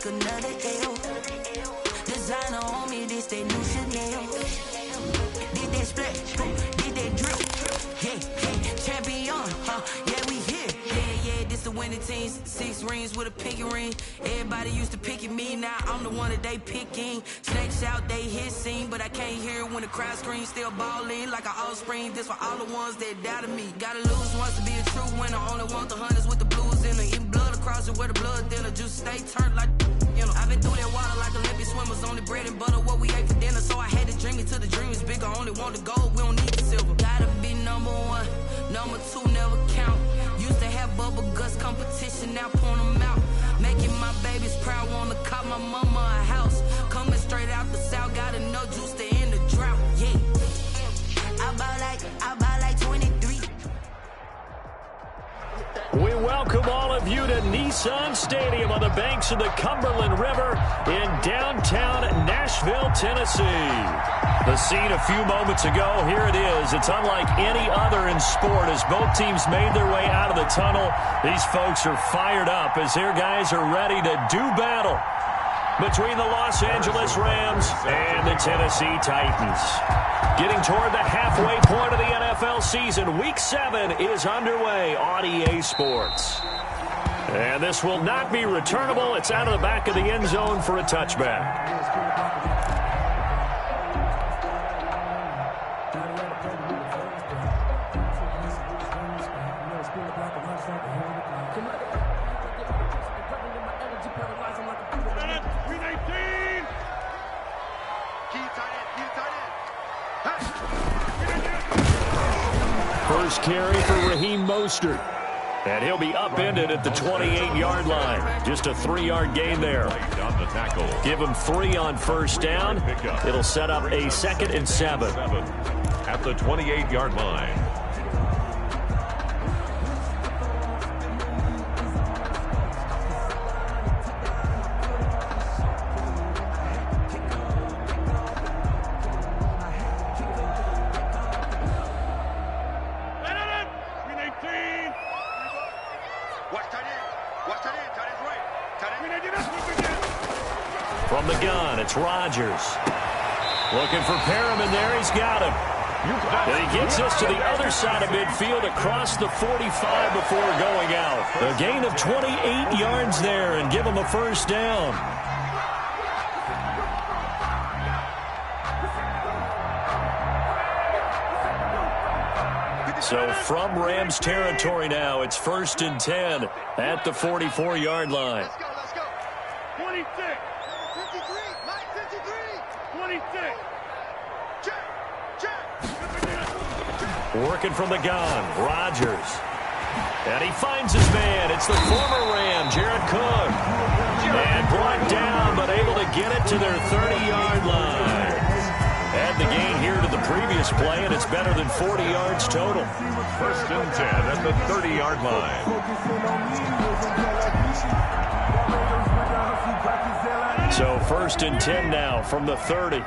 take another L. Designer on me, this they new Chanel. Did they splash? Did they drip? Yeah, champion, yeah, we here. Yeah, this the winning teams. 6 rings with a pinky ring. Everybody used to picking me, now I'm the one that they picking. Snakes out, they hissing, but I can't hear when the crowd screams. Still balling like an offspring. This for all the ones that doubted me. Gotta lose once to be a true winner. Only want the hunters with the blues in it. Eating blood across it where the blood thinner. Juice stay turned like, you know. I've been through that water like Olympic swimmers. Only bread and butter what we ate for dinner. So I had to dream it till the dream is bigger. Only want the gold, we don't need the silver. Gotta be number 1, number 2 never count. Used to have bubble guts competition, now point them out. Making my babies proud, wanna call my mama a house. Coming straight out the south, got enough juice to end the drought. Yeah, I bought like 23. We welcome all of you to Nissan Stadium on the banks of the Cumberland River in downtown Nashville, Tennessee. The scene a few moments ago, here it is. It's unlike any other in sport as both teams made their way out of the tunnel. These folks are fired up as their guys are ready to do battle between the Los Angeles Rams and the Tennessee Titans. Getting toward the halfway point of the NFL season, Week 7 is underway on EA Sports. And this will not be returnable. It's out of the back of the end zone for a touchback. First carry for Raheem Mostert. And he'll be upended at the 28-yard line. Just a 3-yard gain there. Give him 3 on first down. It'll set up a 2nd and 7. At the 28-yard line. From the gun, it's Rodgers. Looking for Perriman there. He's got him. And he gets us to the other side of midfield across the 45 before going out. A gain of 28 yards there and give him a first down. So from Rams territory now, it's 1st and 10 at the 44-yard line. Let's go. 26. 53. Mike, 53. 26. Check. Working from the gun, Rodgers. And he finds his man. It's the former Ram, Jared Cook. And brought down, but able to get it to their 30-yard line. Add the gain here to the previous play, and it's better than 40 yards total. 1st and 10 at the 30-yard line. So 1st and 10 now from the 30.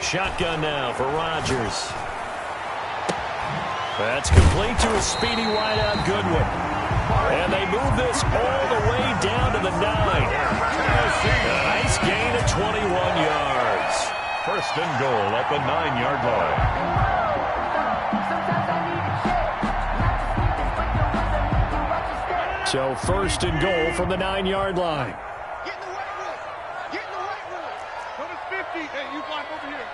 Shotgun now for Rodgers. That's complete to a speedy wideout Goodwin. And they move this all the way down to the 9. A nice gain of 21 yards. 1st and goal at the 9-yard line. So 1st and goal from the 9-yard line. Get in the right room. Get in the right room. Number 50. Hey, you block over here.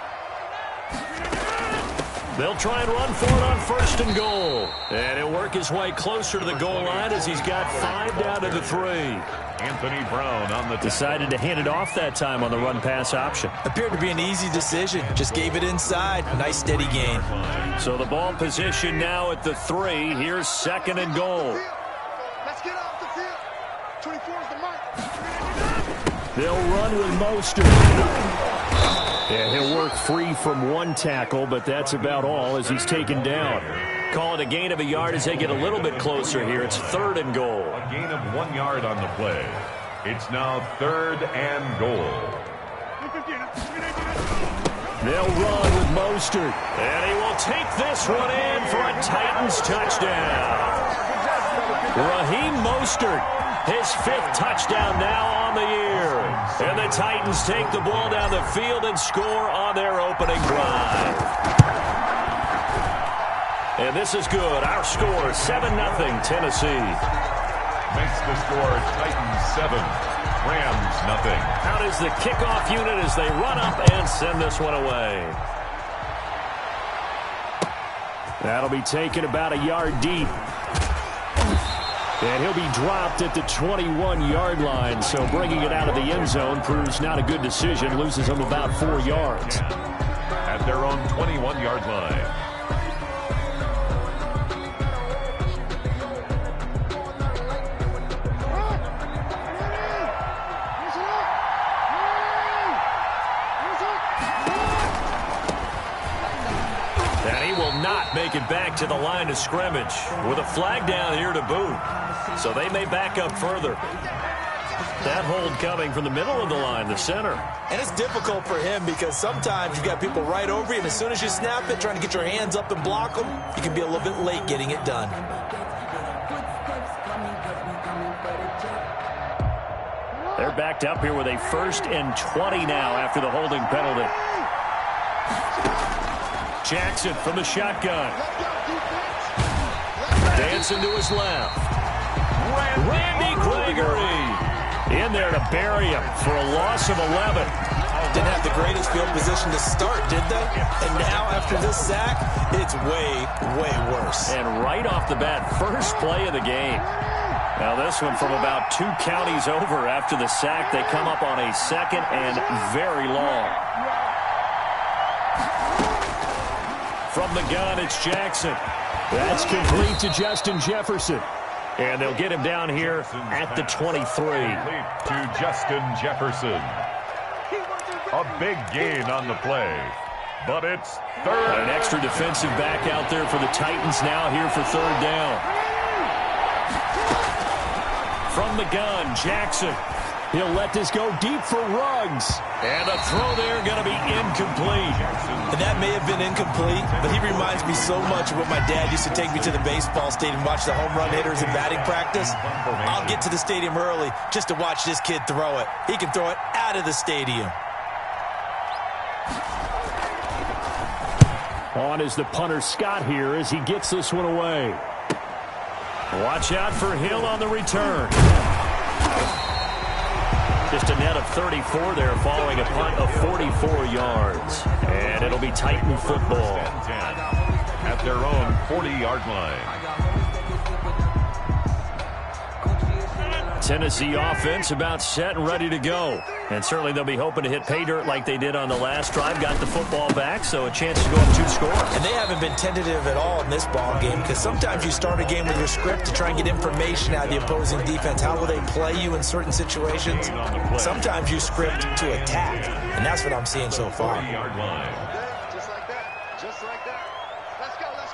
They'll try and run for it on 1st and goal. And he'll work his way closer to the goal line as he's got 5 down to the 3. Anthony Brown on the decided to hand it off that time on the run-pass option. Appeared to be an easy decision. Just gave it inside. Nice steady gain. So the ball position now at the 3. Here's 2nd and goal. Let's get off the field. 24 is the mark. They'll run with Mostert. And he'll work free from 1 tackle, but that's about all as he's taken down. Call it a gain of a yard as they get a little bit closer here. It's 3rd and goal. A gain of 1 yard on the play. It's now 3rd and goal. They'll run with Mostert. And he will take this one in for a Titans touchdown. Raheem Mostert, his 5th touchdown now on the year. And the Titans take the ball down the field and score on their opening drive. And this is good. Our score, 7-0 Tennessee. Makes the score Titans 7, Rams 0. Out is the kickoff unit as they run up and send this one away. That'll be taken about a yard deep. And he'll be dropped at the 21-yard line, so bringing it out of the end zone proves not a good decision. Loses them about 4 yards. At their own 21-yard line. Make it back to the line of scrimmage with a flag down here to boot. So they may back up further. That hold coming from the middle of the line, the center. And it's difficult for him because sometimes you've got people right over you, and as soon as you snap it, trying to get your hands up and block them, you can be a little bit late getting it done. They're backed up here with a 1st and 20 now after the holding penalty. Jackson from the shotgun. Dancing to his left. Randy Gregory in there to bury him for a loss of 11. Didn't have the greatest field position to start, did they? And now after this sack, it's way, way worse. And right off the bat, first play of the game. Now this one from about 2 counties over after the sack. They come up on a 2nd and very long. From the gun, it's Jackson. That's complete to Justin Jefferson. And they'll get him down here at the 23. To Justin Jefferson. A big gain on the play. But it's 3rd. An extra defensive back out there for the Titans now here for 3rd down. From the gun, Jackson. He'll let this go deep for Ruggs. And the throw there going to be incomplete. And that may have been incomplete, but he reminds me so much of when my dad used to take me to the baseball stadium and watch the home run hitters in batting practice. I'll get to the stadium early just to watch this kid throw it. He can throw it out of the stadium. On is the punter Scott here as he gets this one away. Watch out for Hill on the return. Just a net of 34 there following a punt of 44 yards. And it'll be Titan football. At their own 40-yard line. Tennessee offense about set and ready to go. And certainly they'll be hoping to hit pay dirt like they did on the last drive. Got the football back, so a chance to go up 2 scores. And they haven't been tentative at all in this ball game because sometimes you start a game with your script to try and get information out of the opposing defense. How will they play you in certain situations? Sometimes you script to attack, and that's what I'm seeing so far. 40-yard line. Just like that. Just like that. Let's go. Let's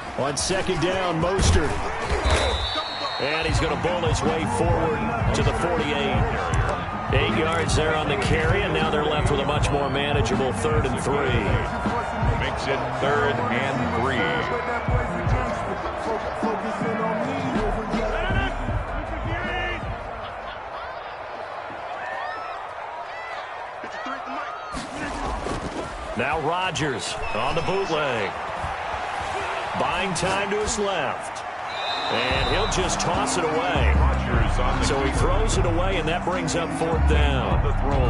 go. On 2nd down, Mostert. And he's going to bull his way forward to the 48. 8 yards there on the carry, and now they're left with a much more manageable 3rd and 3. Makes it 3rd and 3. Now Rodgers on the bootleg. Buying time to his left. And he'll just toss it away. So he throws it away, and that brings up 4th down.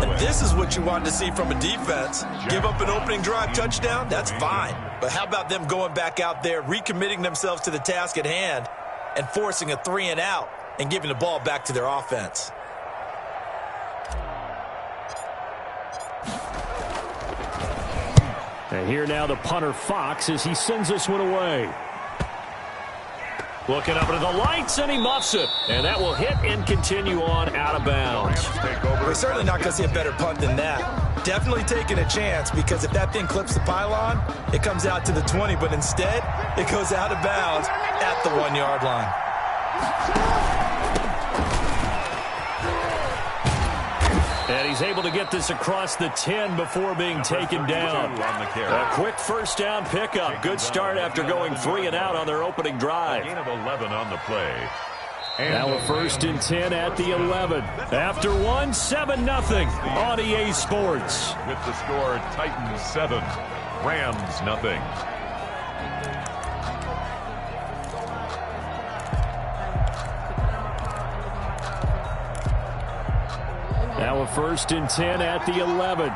And this is what you want to see from a defense. Give up an opening drive touchdown, that's fine. But how about them going back out there, recommitting themselves to the task at hand, and forcing a 3 and out, and giving the ball back to their offense. And here now the punter Fox as he sends this one away. Looking up into the lights, and he muffs it. And that will hit and continue on out of bounds. We're certainly not going to see a better punt than that. Definitely taking a chance, because if that thing clips the pylon, it comes out to the 20, but instead, it goes out of bounds at the 1-yard line. And he's able to get this across the 10 before being taken down. A quick first down pickup. Good start after going 3 and out on their opening drive. A gain of 11 on the play. Now a 1st and 10 at the 11. After one, 7-0 on EA Sports. With the score, Titans 7, Rams 0. Now a 1st and 10 at the 11.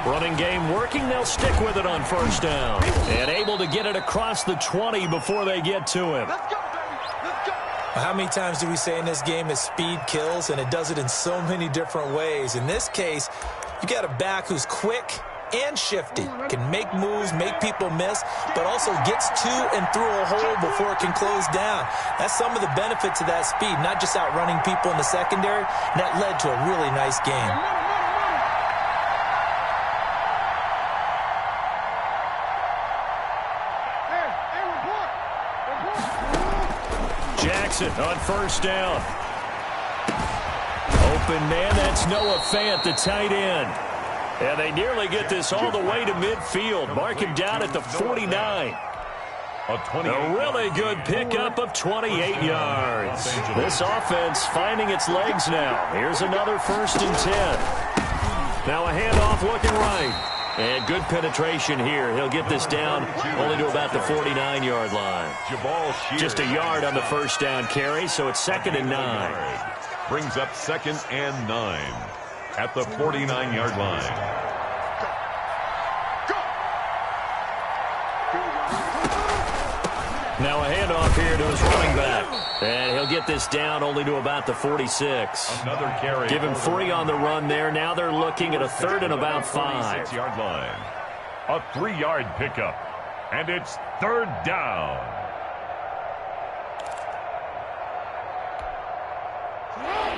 Running game working. They'll stick with it on 1st down. And able to get it across the 20 before they get to him. Let's go, baby. Let's go. How many times do we say in this game that speed kills, and it does it in so many different ways? In this case, you got a back who's quick and shifty, can make moves, make people miss, but also gets to and through a hole before it can close down. That's some of the benefits of that speed, not just outrunning people in the secondary. And that led to a really nice game. Jackson on 1st down. Open man, that's Noah Fant, the tight end. And they nearly get this all the way to midfield. Mark him down at the 49. A really good pickup of 28 yards. This offense finding its legs now. Here's another 1st and 10. Now a handoff looking right. And good penetration here. He'll get this down only to about the 49-yard line. Just a yard on the 1st down carry, so it's 2nd and 9. Brings up 2nd and 9 at the 49-yard line. Now a handoff here to his running back. And he'll get this down only to about the 46. Another carry. Give him 3 on the run there. Now they're looking at a 3rd and about 5. 46-yard line. A 3-yard pickup. And it's 3rd down.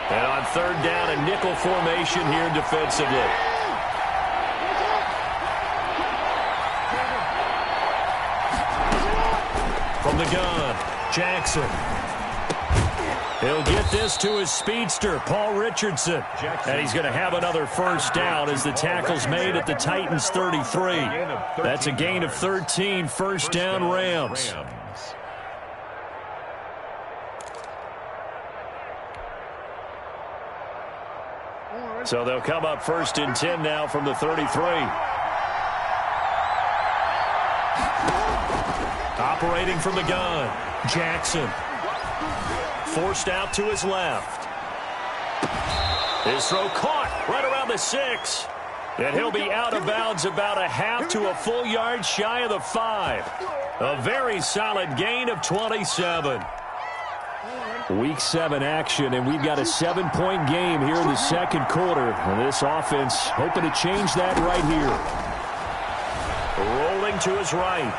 And on 3rd down, a nickel formation here defensively. From the gun, Jackson. He'll get this to his speedster, Paul Richardson. And he's going to have another 1st down as the tackle's made at the Titans' 33. That's a gain of 13, 1st down Rams. So they'll come up 1st and 10 now from the 33. Operating from the gun, Jackson. Forced out to his left. His throw caught right around the 6. And he'll be out of bounds about a half to a full yard shy of the 5. A very solid gain of 27. Week 7 action, and we've got a 7-point game here in the 2nd quarter. And this offense hoping to change that right here. Rolling to his right.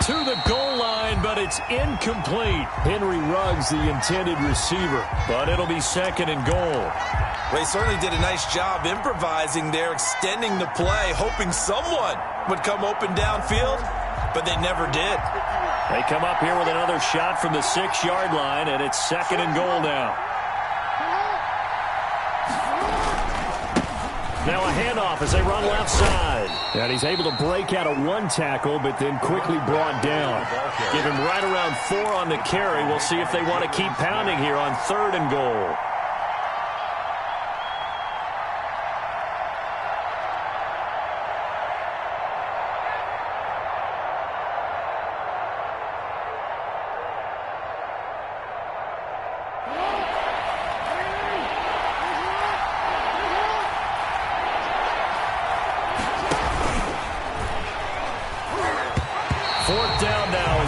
To the goal line, but it's incomplete. Henry Ruggs, the intended receiver, but it'll be 2nd and goal. They certainly did a nice job improvising there, extending the play, hoping someone would come open downfield, but they never did. They come up here with another shot from the 6-yard line, and it's 2nd and goal now. Now a handoff as they run left side. And he's able to break out of 1 tackle, but then quickly brought down. Give him right around 4 on the carry. We'll see if they want to keep pounding here on 3rd and goal.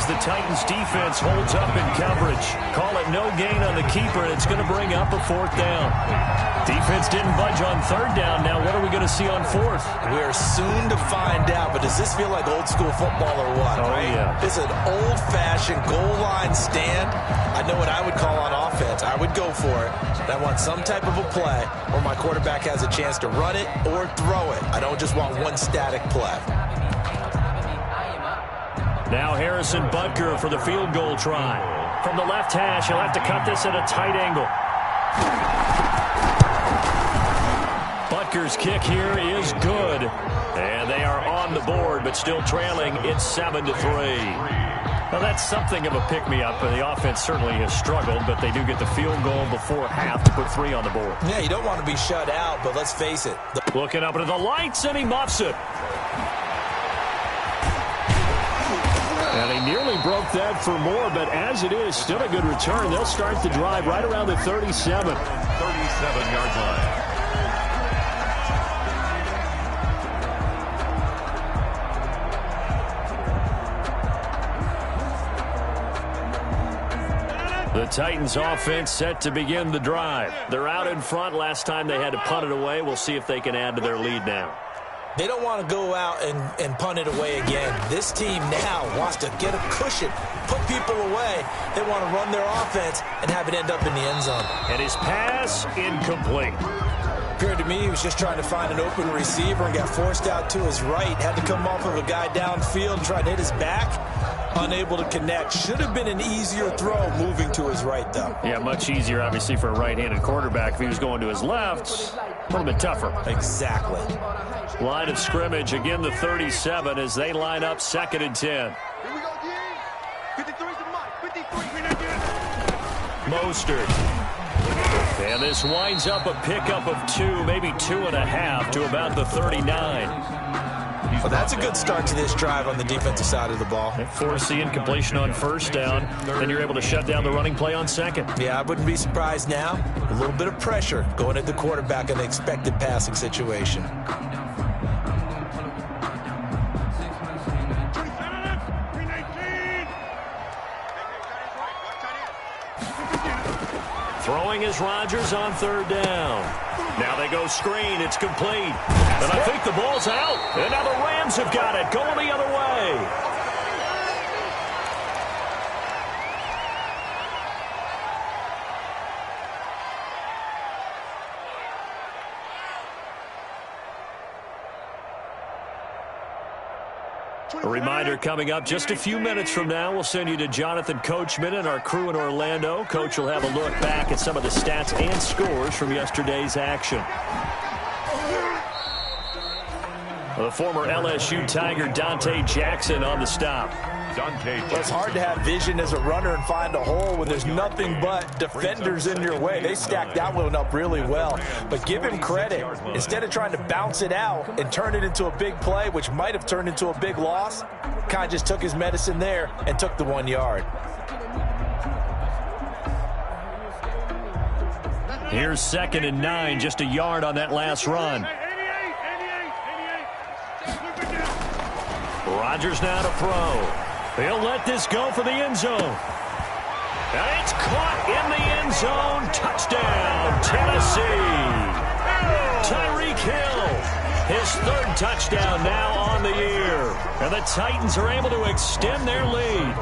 The Titans defense holds up in coverage. Call it no gain on the keeper, and it's going to bring up a 4th down. Defense didn't budge on 3rd down. Now what are we going to see on 4th? We're soon to find out, but does this feel like old school football or what? Oh, right? Yeah. It's an old-fashioned goal line stand. I know what I would call on offense. I would go for it. I want some type of a play where my quarterback has a chance to run it or throw it. I don't just want one static play. Now Harrison Butker for the field goal try. From the left hash, he'll have to cut this at a tight angle. Butker's kick here is good. And they are on the board, but still trailing. It's 7-3. Well, that's something of a pick-me-up. The offense certainly has struggled, but they do get the field goal before half to put 3 on the board. Yeah, you don't want to be shut out, but let's face it. Looking up into the lights, and he muffs it. And he nearly broke that for more, but as it is, still a good return. They'll start the drive right around the 37. 37-yard line. The Titans offense set to begin the drive. They're out in front. Last time they had to punt it away. We'll see if they can add to their lead now. They don't want to go out and punt it away again. This team now wants to get a cushion, put people away. They want to run their offense and have it end up in the end zone. And his pass incomplete. Appeared to me he was just trying to find an open receiver and got forced out to his right. Had to come off of a guy downfield and try to hit his back. Unable to connect. Should have been an easier throw moving to his right, though. Yeah, much easier, obviously, for a right-handed quarterback. If he was going to his left, a little bit tougher. Exactly. Line of scrimmage, again the 37 as they line up 2nd and 10. Here we go, again. 53's the mic. 53. Mostert. And this winds up a pickup of 2, maybe 2.5 to about the 39. Well, that's a good start to this drive on the defensive side of the ball. Forcing incompletion on 1st down. Then you're able to shut down the running play on 2nd. Yeah, I wouldn't be surprised now. A little bit of pressure going at the quarterback in an expected passing situation. Throwing is Rodgers on 3rd down. Now they go screen. It's complete. And I think the ball's out. And now the Rams have got it. Going the other way. A reminder coming up just a few minutes from now. We'll send you to Jonathan Coachman and our crew in Orlando. Coach will have a look back at some of the stats and scores from yesterday's action. The former LSU Tiger Dante Jackson on the stop. It's hard to have vision as a runner and find a hole when there's nothing but defenders in your way. They stacked that one up really well. But give him credit. Instead of trying to bounce it out and turn it into a big play, which might have turned into a big loss, kind of just took his medicine there and took the 1 yard. Here's 2nd and 9, just a yard on that last run. Rodgers now to throw. He'll let this go for the end zone. And it's caught in the end zone. Touchdown, Tennessee. Tyreek Hill, his 3rd touchdown now on the year. And the Titans are able to extend their lead.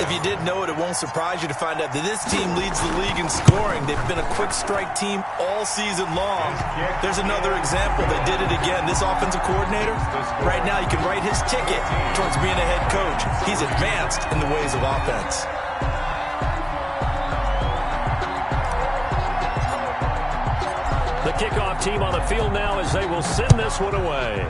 If you didn't know it, it won't surprise you to find out that this team leads the league in scoring. They've been a quick strike team all season long. There's another example. They did it again. This offensive coordinator, right now you can write his ticket towards being a head coach. He's advanced in the ways of offense. The kickoff team on the field now as they will send this one away.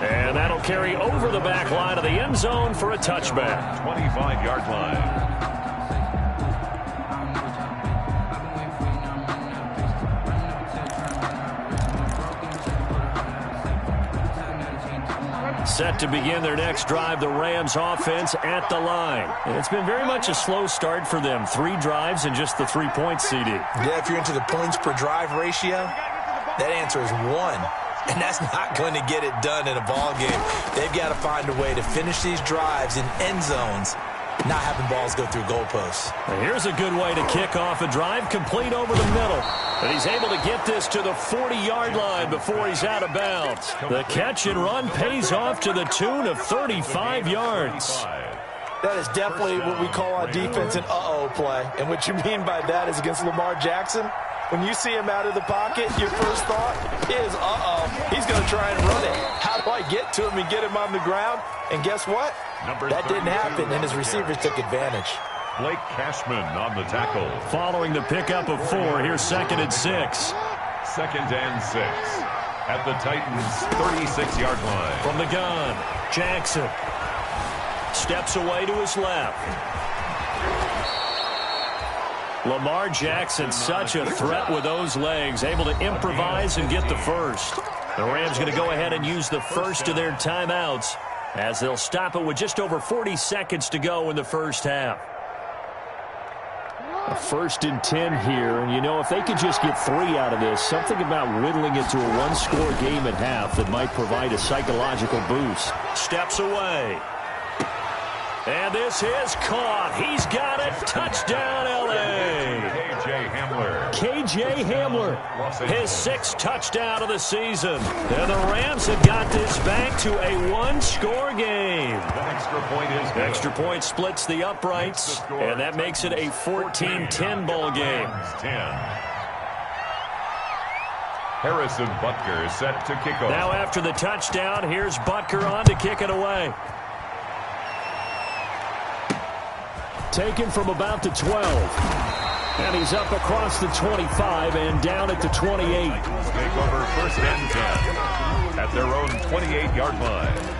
And that'll carry over the back line of the end zone for a touchback. 25-yard line. Set to begin their next drive, the Rams offense at the line. And it's been very much a slow start for them. 3 drives and just the 3 points, CD. Yeah, if you're into the points per drive ratio, that answer is 1. And that's not going to get it done in a ball game. They've got to find a way to finish these drives in end zones, not having balls go through goalposts. And here's a good way to kick off a drive, complete over the middle. And he's able to get this to the 40-yard line before he's out of bounds. The catch and run pays off to the tune of 35 yards. That is definitely what we call on defense an uh-oh play. And what you mean by that is against Lamar Jackson, When you see him out of the pocket, your first thought is, he's going to try and run it. How do I get to him and get him on the ground? And guess what? That didn't happen, and his receivers took advantage. Blake Cashman on the tackle. Following the pickup of 4, here's 2nd and 6. 2nd and 6 at the Titans' 36-yard line. From the gun, Jackson steps away to his left. Lamar Jackson, such a threat with those legs, able to improvise and get the first. The Rams going to go ahead and use the first of their timeouts as they'll stop it with just over 40 seconds to go in the first half. A 1st and 10 here, and you know, if they could just get 3 out of this, something about whittling it to a one-score game at half that might provide a psychological boost. Steps away. And this is caught. He's got it. Touchdown, L.A. K.J. Hamler. K.J. Hamler, his 6th touchdown of the season. And the Rams have got this back to a one-score game. The extra point is good. Extra point splits the uprights, and that makes it a 14-10 ball game. 10. Harrison Butker set to kick off. Now after the touchdown, here's Butker on to kick it away. Taken from about the 12. And he's up across the 25 and down at the 28. Take over 1st and 10 at their own 28-yard line.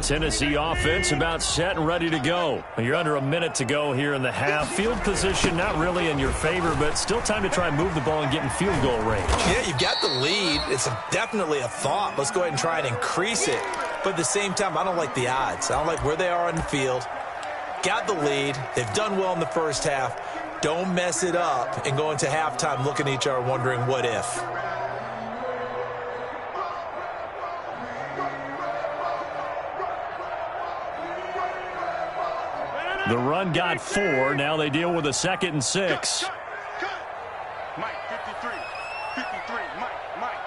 Tennessee offense about set and ready to go. You're under a minute to go here in the half. Field position not really in your favor, but still time to try and move the ball and get in field goal range. Yeah, you've got the lead. It's definitely a thought. Let's go ahead and try and increase it. But at the same time, I don't like the odds. I don't like where they are on the field. Got the lead. They've done well in the first half. Don't mess it up and go into halftime looking at each other wondering what if. The run got 4. Now they deal with a 2nd and 6. Mike, 53. 53. Mike.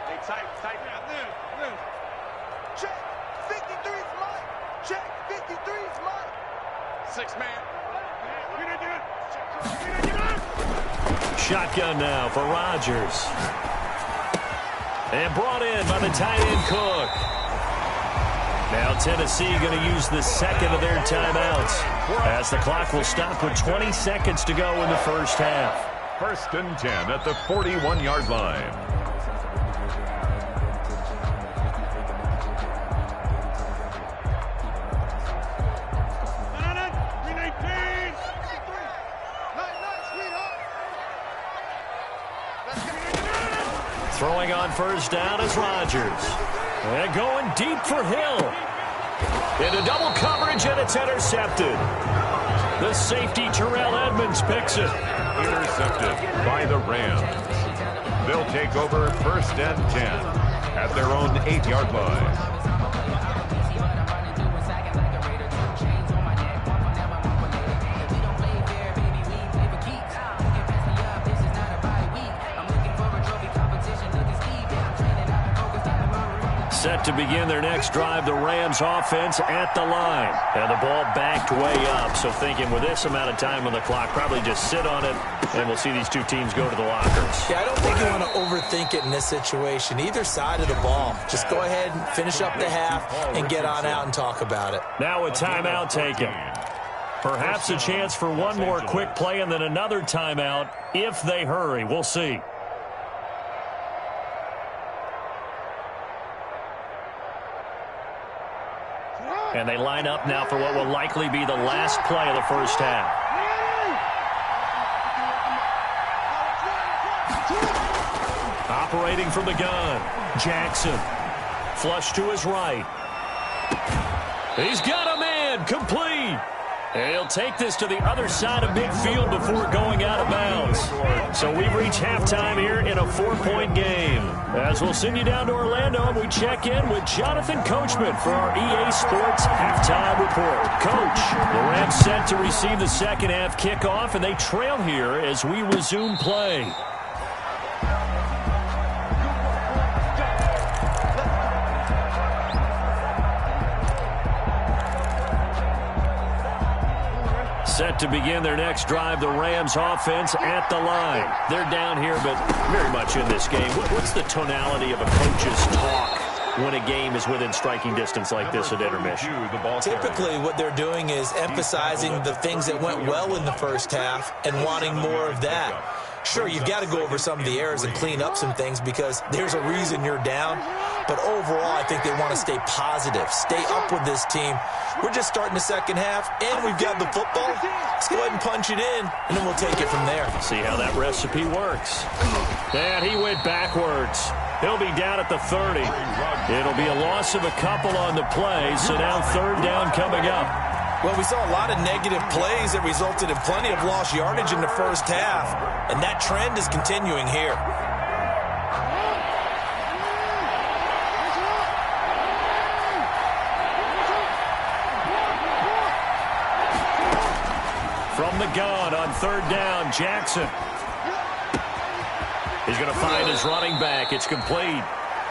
They tight. Move. Check. 53's Mike. Check. 53's Mike. 6 man. Shotgun now for Rodgers. And brought in by the tight end Cook. Now Tennessee going to use the 2nd of their timeouts as the clock will stop with 20 seconds to go in the first half. 1st and 10 at the 41-yard line. Throwing on 1st down is Rodgers. And going deep for Hill. Into double coverage, and it's intercepted. The safety, Terrell Edmonds, picks it. Intercepted by the Rams. They'll take over 1st and 10 at their own 8-yard line. Set to begin their next drive, the Rams offense at the line. And the ball backed way up, so thinking with this amount of time on the clock, probably just sit on it, and we'll see these two teams go to the lockers. Yeah, I don't think you want to overthink it in this situation. Either side of the ball. Just go ahead and finish up the half and get on out and talk about it. Now a timeout taken. Perhaps a chance for one more quick play and then another timeout if they hurry. We'll see. And they line up now for what will likely be the last play of the first half. Operating from the gun, Jackson. Flush to his right. He's got a man, complete. And he'll take this to the other side of midfield before going out of bounds. So we've reached halftime here in a 4-point game. As we'll send you down to Orlando, and we check in with Jonathan Coachman for our EA Sports Halftime Report. Coach, the Rams set to receive the second half kickoff, and they trail here as we resume play. Set to begin their next drive, the Rams offense at the line. They're down here, but very much in this game. What's the tonality of a coach's talk when a game is within striking distance like this at intermission? Typically, what they're doing is emphasizing the things that went well in the first half and wanting more of that. Sure, you've got to go over some of the errors and clean up some things because there's a reason you're down. But overall, I think they want to stay positive, stay up with this team. We're just starting the second half, and we've got the football. Let's go ahead and punch it in, and then we'll take it from there. See how that recipe works. And he went backwards. He'll be down at the 30. It'll be a loss of a couple on the play, so now third down coming up. Well, we saw a lot of negative plays that resulted in plenty of lost yardage in the first half, and that trend is continuing here. From the gun on third down, Jackson. He's going to find his running back. It's complete.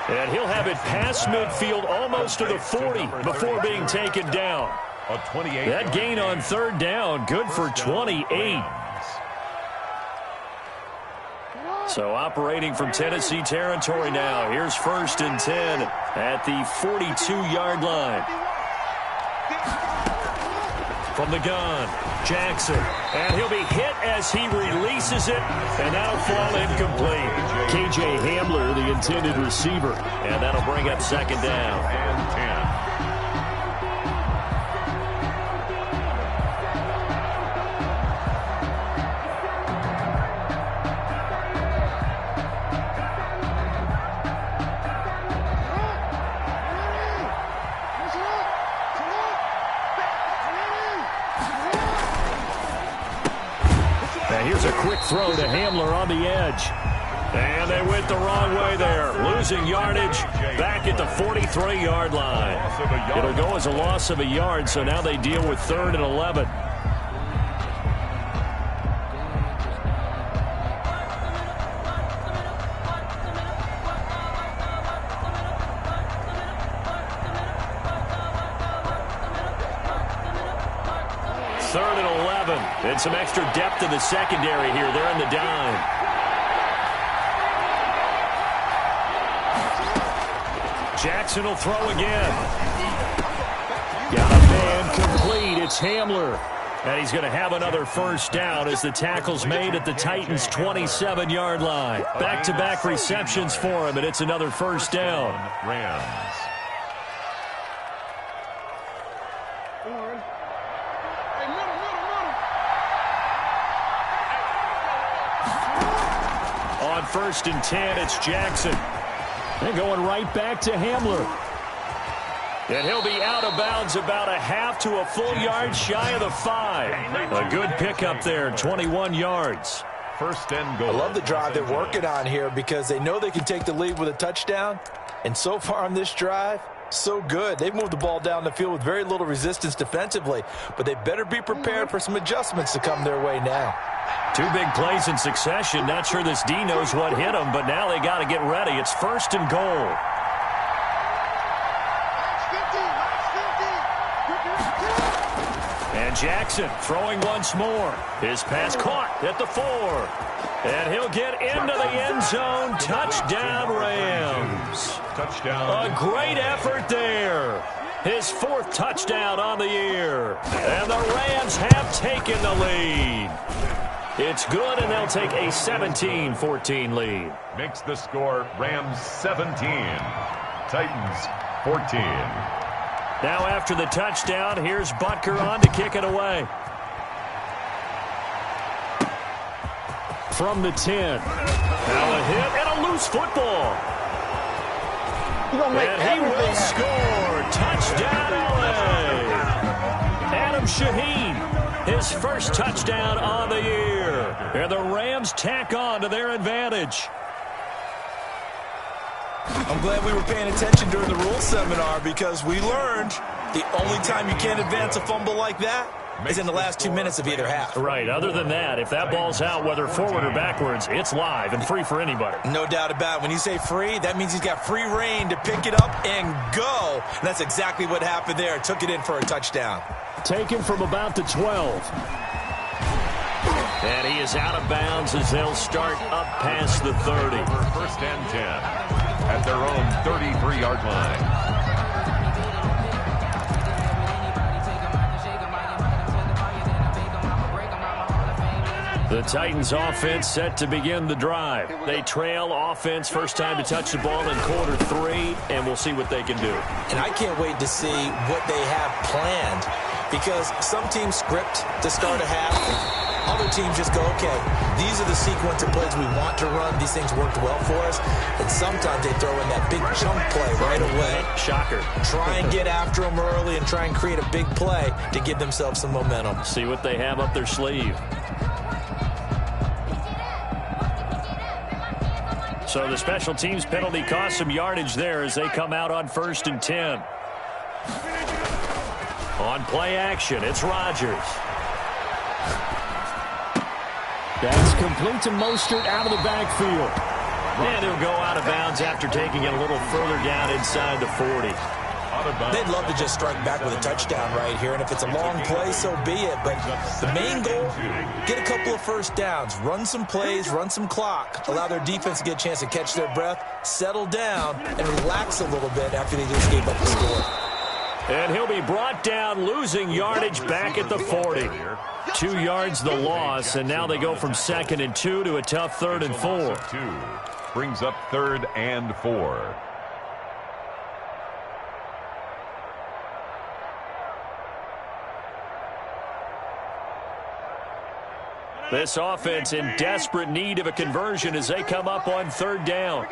And he'll have it past midfield almost to the 40 before being taken down. That gain on third down, good for 28. So operating from Tennessee territory now. Here's 1st and 10 at the 42-yard line. From the gun, Jackson. And he'll be hit as he releases it, and that'll fall incomplete. K.J. Hamler, the intended receiver. And that'll bring up second down. And 10. Here's a quick throw to Hamler on the edge. And they went the wrong way there. Losing yardage back at the 43-yard line. It'll go as a loss of a yard, so now they deal with 3rd and 11. Third and 11. And some extra depth in the secondary here. They're in the dime. Jackson will throw again. Got a man complete. It's Hamler. And he's going to have another first down as the tackle's made at the Titans' 27-yard line. Back-to-back receptions for him, and it's another first down. Rams. On 1st and 10, it's Jackson. They're going right back to Hamler. And he'll be out of bounds about a half to a full yard shy of the 5. A good pickup there, 21 yards. 1st and goal. I love the drive they're working on here because they know they can take the lead with a touchdown. And so far on this drive, so good. They've moved the ball down the field with very little resistance defensively, but they better be prepared for some adjustments to come their way now. 2 big plays in succession. Not sure this D knows what hit them, but now they got to get ready. It's 1st and goal. And Jackson throwing once more. His pass caught at the 4. And he'll get into the end zone. Touchdown, Rams. Touchdown. A great effort there. His 4th touchdown on the year. And the Rams have taken the lead. It's good, and they'll take a 17-14 lead. Makes the score Rams 17, Titans 14. Now after the touchdown, here's Butker on to kick it away. From the 10. Now a hit and a loose football. And he will score. Touchdown, LA. Adam Shaheen, his first touchdown on the year. And the Rams tack on to their advantage. I'm glad we were paying attention during the rules seminar because we learned the only time you can't advance a fumble like that is in the last 2 minutes of either half. Right. Other than that, if that ball's out, whether forward or backwards, it's live and free for anybody. No doubt about it. When you say free, that means he's got free reign to pick it up and go. And that's exactly what happened there. Took it in for a touchdown. Taken from about the 12. And he is out of bounds as they'll start up past the 30. First and 10 at their own 33-yard line. The Titans offense set to begin the drive. They trail offense, first time to touch the ball in quarter 3, and we'll see what they can do. And I can't wait to see what they have planned, because some teams script to start a half. Other teams just go, okay, these are the sequence of plays we want to run. These things worked well for us. And sometimes they throw in that big chunk play right away. Shocker. Try and get after them early and try and create a big play to give themselves some momentum. See what they have up their sleeve. So the special teams penalty cost some yardage there as they come out on 1st and 10. On play action, it's Rodgers. That's complete to Mostert out of the backfield. And he'll go out of bounds after taking it a little further down inside the 40. They'd love to just strike back with a touchdown right here, and if it's a long play, so be it. But the main goal, get a couple of first downs, run some plays, run some clock, allow their defense to get a chance to catch their breath, settle down, and relax a little bit after they just gave up the score. And he'll be brought down, losing yardage back at the 40. 2 yards the loss, and now they go from 2nd and 2 to a tough 3rd and 4. 2 brings up 3rd and 4. This offense in desperate need of a conversion as they come up on 3rd down.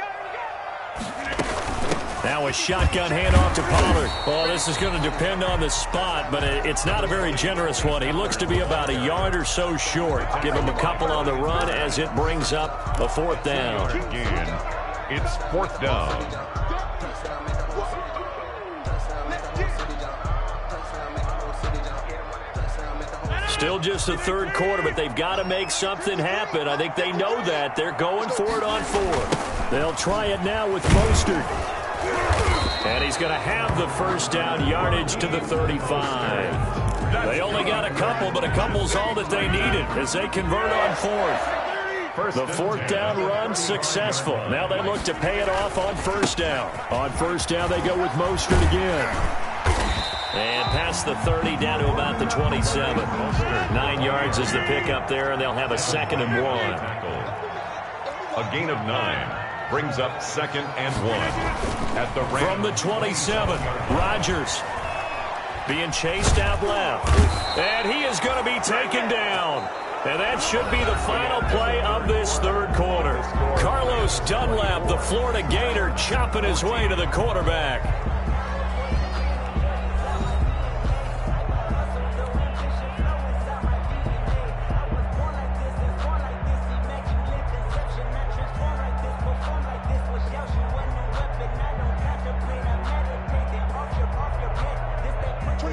Now a shotgun handoff to Pollard. Oh, this is going to depend on the spot, but it's not a very generous one. He looks to be about a yard or so short. Give him a couple on the run as it brings up a 4th down. It's 4th down. Still just the 3rd quarter, but they've got to make something happen. I think they know that. They're going for it on 4th. They'll try it now with Mostert. And he's going to have the first down, yardage to the 35. They only got a couple, but a couple's all that they needed as they convert on 4th. The 4th down run successful. Now they look to pay it off on 1st down. On 1st down, they go with Mostert again. And past the 30, down to about the 27. 9 yards is the pickup there, and they'll have a 2nd and 1. A gain of 9 brings up 2nd and 1 at the Rams. From the 27, Rodgers being chased out left. And he is going to be taken down. And that should be the final play of this 3rd quarter. Carlos Dunlap, the Florida Gator, chopping his way to the quarterback.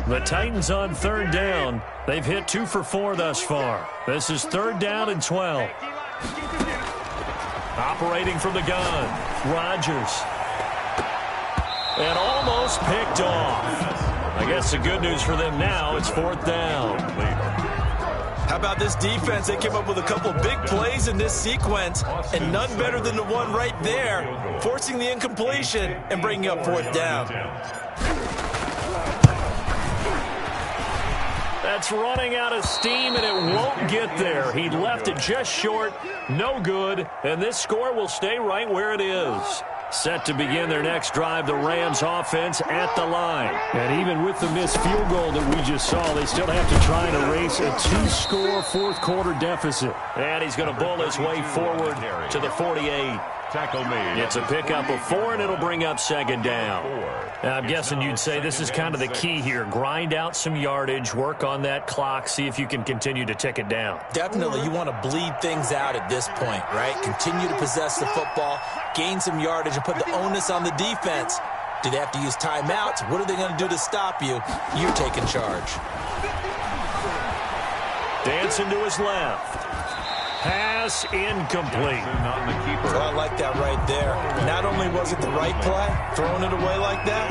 The Titans on 3rd down. They've hit 2 for 4 thus far. This is 3rd down and 12. Operating from the gun, Rodgers. And almost picked off. I guess the good news for them now, it's 4th down. How about this defense? They came up with a couple of big plays in this sequence, and none better than the one right there, forcing the incompletion and bringing up 4th down. That's running out of steam, and it won't get there. He left it just short, no good, and this score will stay right where it is. Set to begin their next drive, the Rams offense at the line. And even with the missed field goal that we just saw, they still have to try and erase a 2-score 4th quarter deficit. And he's going to bull his way forward to the 48. Tackle made. It's a pickup of 4, and it'll bring up 2nd down. Now, I'm guessing you'd say this is kind of the key here. Grind out some yardage, work on that clock, see if you can continue to tick it down. Definitely, you want to bleed things out at this point, right? Continue to possess the football, gain some yardage, and put the onus on the defense. Do they have to use timeouts? What are they going to do to stop you? You're taking charge. Dancing to his left. Pass incomplete. On the keeper. So I like that right there. Not only was it the right play, throwing it away like that,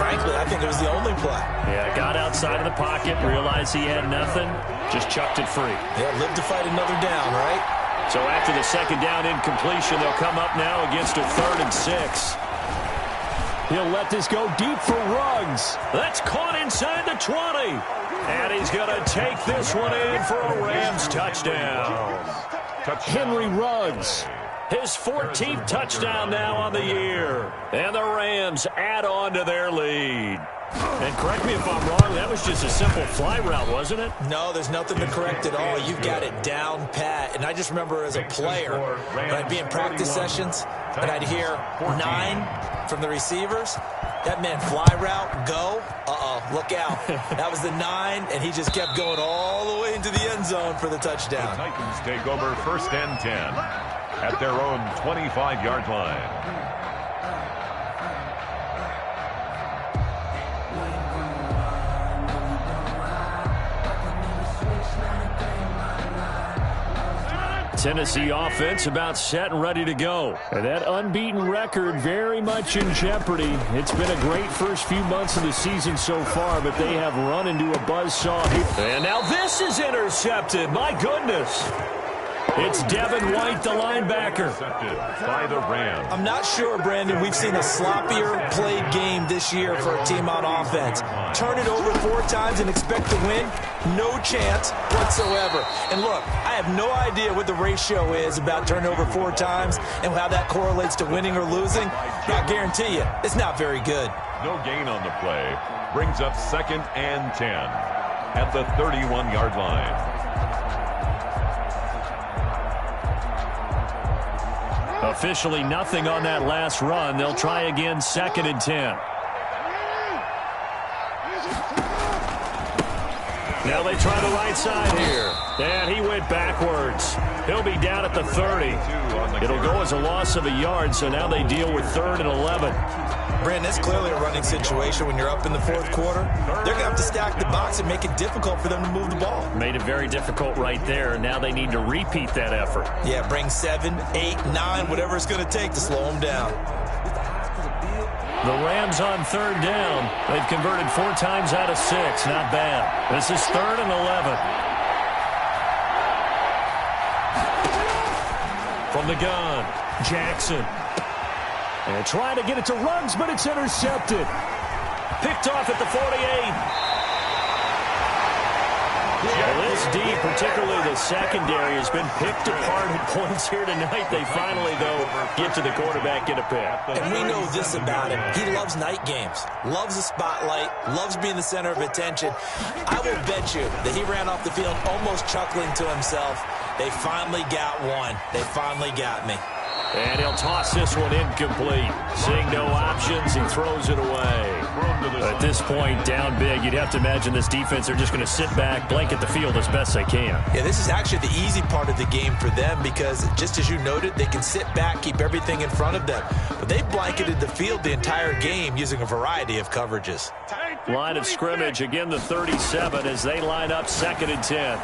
frankly, I think it was the only play. Yeah, got outside of the pocket, realized he had nothing, just chucked it free. Yeah, live to fight another down, right? So after the second down incompletion, they'll come up now against a 3rd and 6. He'll let this go deep for Ruggs. That's caught inside the 20. And he's going to take this one in for a Rams touchdown. Henry Ruggs, his 14th touchdown now on the year. And the Rams add on to their lead. And correct me if I'm wrong, that was just a simple fly route, wasn't it? No, there's nothing to correct at all. You've got it down pat. And I just remember as a player, when I'd be in practice sessions, and I'd hear 9 from the receivers. That meant fly route, go. Look out. That was the 9, and he just kept going all the way into the end zone for the touchdown. The Titans take over 1st and 10 at their own 25-yard line. Tennessee offense about set and ready to go. And that unbeaten record very much in jeopardy. It's been a great first few months of the season so far, but they have run into a buzzsaw here. And now this is intercepted. My goodness. It's Devin White, the linebacker. By the Rams. I'm not sure, Brandon, we've seen a sloppier played game this year for a team on offense. Turn it over 4 times and expect to win? No chance whatsoever. And look, I have no idea what the ratio is about turning over 4 times and how that correlates to winning or losing. I guarantee you, it's not very good. No gain on the play. Brings up 2nd and 10 at the 31-yard line. Officially nothing on that last run. They'll try again 2nd and 10. Now they try the right side here. And he went backwards. He'll be down at the 30. It'll go as a loss of a yard, so now they deal with 3rd and 11. Brandon, that's clearly a running situation when you're up in the 4th quarter. They're going to have to stack the box and make it difficult for them to move the ball. Made it very difficult right there. Now they need to repeat that effort. Yeah, bring 7, 8, 9, whatever it's going to take to slow them down. The Rams on 3rd down. They've converted 4 times out of 6. Not bad. This is 3rd and 11. From the gun, Jackson. And trying to get it to Ruggs, but it's intercepted. Picked off at the 48. Well, this D, particularly the secondary, has been picked apart at points here tonight. They finally, though, get to the quarterback, get a pick. And we know this about him. He loves night games, loves the spotlight, loves being the center of attention. I will bet you that he ran off the field almost chuckling to himself. They finally got one. They finally got me. And he'll toss this one incomplete. Seeing no options, he throws it away. At this point, down big, you'd have to imagine this defense, they're just going to sit back, blanket the field as best they can. Yeah, this is actually the easy part of the game for them because, just as you noted, they can sit back, keep everything in front of them. But they blanketed the field the entire game using a variety of coverages. Line of scrimmage, again the 37 as they line up 2nd and 10.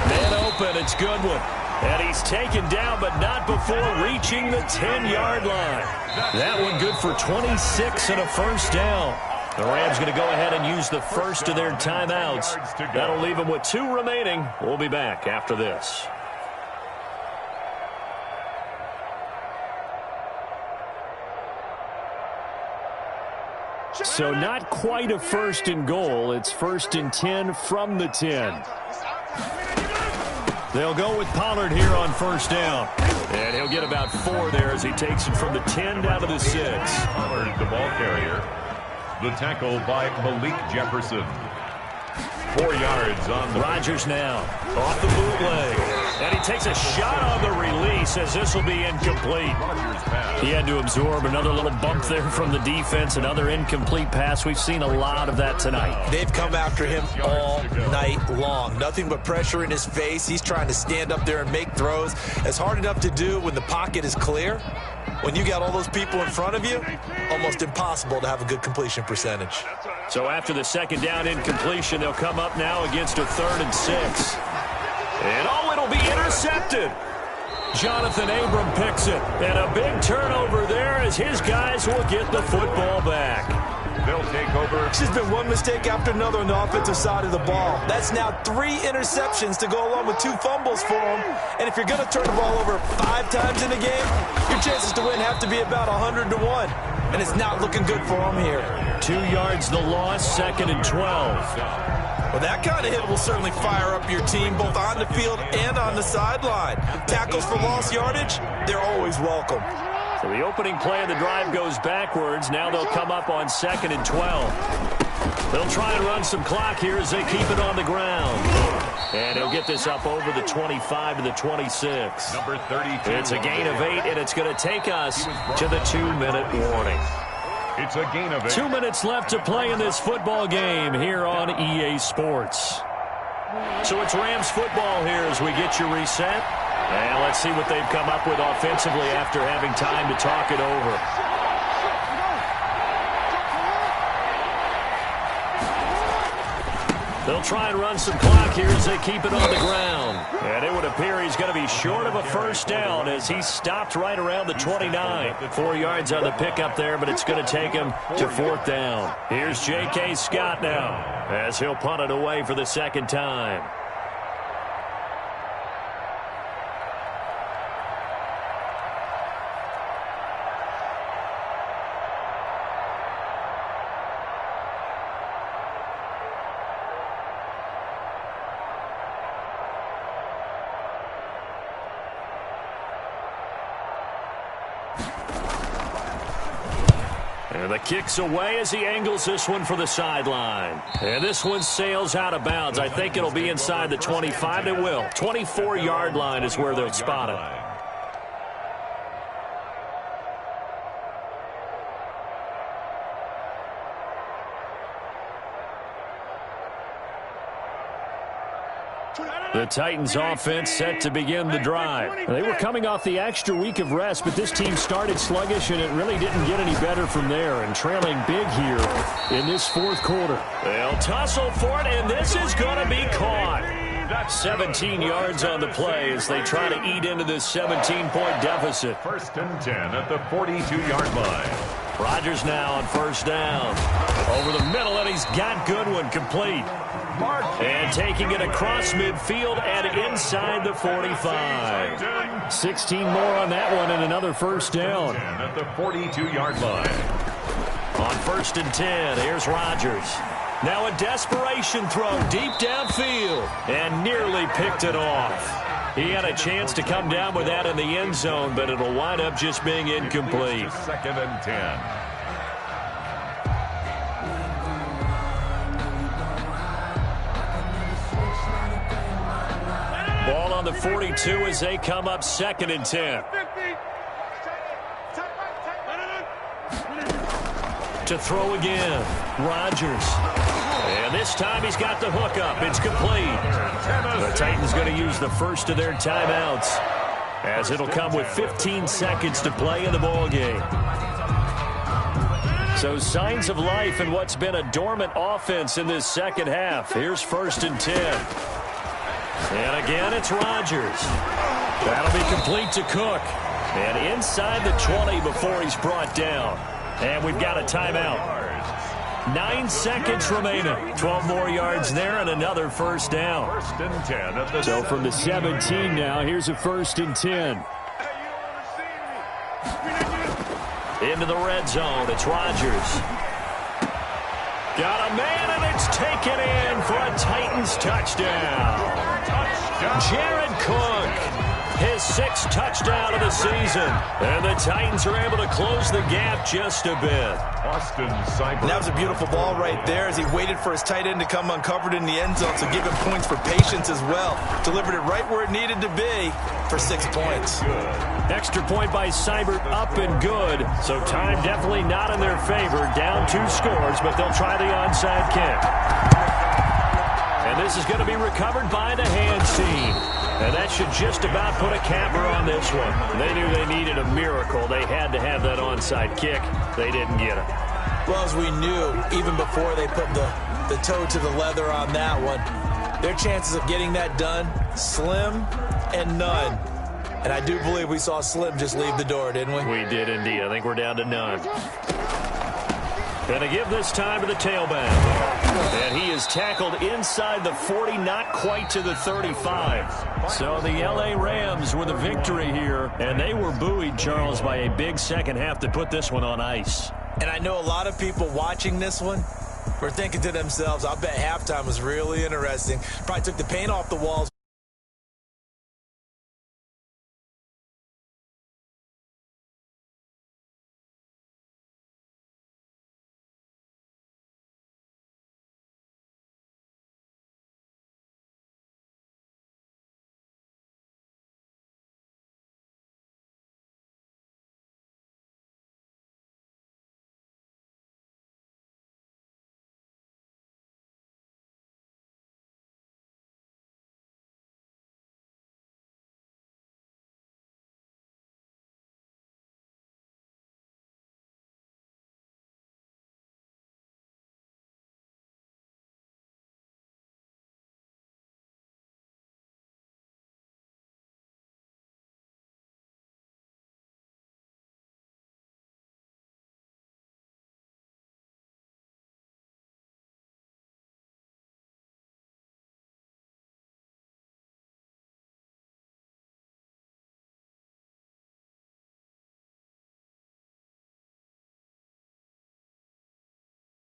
Man open, it's Goodwin. And he's taken down, but not before reaching the 10-yard line. That one good for 26 and a first down. The Rams going to go ahead and use the first of their timeouts. That'll leave them with 2 remaining. We'll be back after this. So not quite a 1st and goal. It's 1st and 10 from the 10. They'll go with Pollard here on 1st down. And he'll get about 4 there as he takes it from the 10 down to the 6. Pollard, the ball carrier. The tackle by Malik Jefferson. 4 yards on the... Rodgers now off the bootleg. And he takes a shot on the release as this will be incomplete. He had to absorb another little bump there from the defense. Another incomplete pass. We've seen a lot of that tonight. They've come after him all night long. Nothing but pressure in his face. He's trying to stand up there and make throws. It's hard enough to do when the pocket is clear. When you got all those people in front of you, almost impossible to have a good completion percentage. So after the 2nd down incompletion, they'll come up now against a 3rd and 6. And it'll be intercepted. Jonathan Abram picks it. And a big turnover there as his guys will get the football back. They'll take over. It's just been one mistake after another on the offensive side of the ball. That's now 3 interceptions to go along with 2 fumbles for them. And if you're going to turn the ball over 5 times in a game, your chances to win have to be about 100 to 1. And it's not looking good for them here. 2 yards the loss, 2nd and 12. Well, that kind of hit will certainly fire up your team both on the field and on the sideline. Tackles for lost yardage, they're always welcome. So the opening play of the drive goes backwards. Now they'll come up on 2nd and 12. They'll try and run some clock here as they keep it on the ground. And he'll get this up over the 25 to the 26. Number 32. It's a gain of 8, and it's going to take us to the 2-minute warning. It's a gain of 8. 2 minutes left to play in this football game here on EA Sports. So it's Rams football here as we get you reset. And let's see what they've come up with offensively after having time to talk it over. They'll try and run some clock here as they keep it on the ground. And it would appear he's going to be short of a first down as he stopped right around the 29. 4 yards on the pickup there, but it's going to take him to 4th down. Here's J.K. Scott now as he'll punt it away for the 2nd time. And the kick's away as he angles this one for the sideline. And this one sails out of bounds. I think it'll be inside the 25. It will. 24-yard line is where they'll spot it. The Titans offense set to begin the drive. They were coming off the extra week of rest, but this team started sluggish, and it really didn't get any better from there, and trailing big here in this 4th quarter. They'll tussle for it, and this is going to be caught. 17 yards on the play as they try to eat into this 17-point deficit. 1st and 10 at the 42-yard line. Rodgers now on 1st down. Over the middle, and he's got Goodwin complete. And taking it across midfield and inside the 45. 16 more on that one and another 1st down. At the 42-yard line. On 1st and 10, here's Rodgers. Now a desperation throw deep downfield and nearly picked it off. He had a chance to come down with that in the end zone, but it'll wind up just being incomplete. 2nd and 10. Ball on the 42 as they come up 2nd and 10. To throw again, Rodgers. And this time he's got the hook up. It's complete. The Titans going to use the first of their timeouts as it'll come with 15 seconds to play in the ball game. So signs of life in what's been a dormant offense in this 2nd half. Here's 1st and 10. And again, it's Rodgers. That'll be complete to Cook. And inside the 20 before he's brought down. And we've got a timeout. 9 seconds remaining. 12 more yards there and another 1st down. 1st and 10 at the so from the 17 now, here's a 1st and 10. Into the red zone. It's Rodgers. Got a man, and it's taken in for a Titans touchdown. Jared Cook, his 6th touchdown of the season. And the Titans are able to close the gap just a bit. Austin Seibert. That was a beautiful ball right there as he waited for his tight end to come uncovered in the end zone, so give him points for patience as well. Delivered it right where it needed to be for 6 points. Extra point by Seibert, up and good. So time definitely not in their favor. Down 2 scores, but they'll try the onside kick. And this is going to be recovered by the hands team. And that should just about put a capper on this one. They knew they needed a miracle. They had to have that onside kick. They didn't get it. Well, as we knew, even before they put the toe to the leather on that one, their chances of getting that done Slim and none. And I do believe we saw Slim just leave the door, didn't we? We did indeed. I think we're down to none. Going to give this time to the tailback. And he is tackled inside the 40, not quite to the 35. So the L.A. Rams with a victory here. And they were buoyed, Charles, by a big second half to put this one on ice. And I know a lot of people watching this one were thinking to themselves, I bet halftime was really interesting. Probably took the paint off the walls.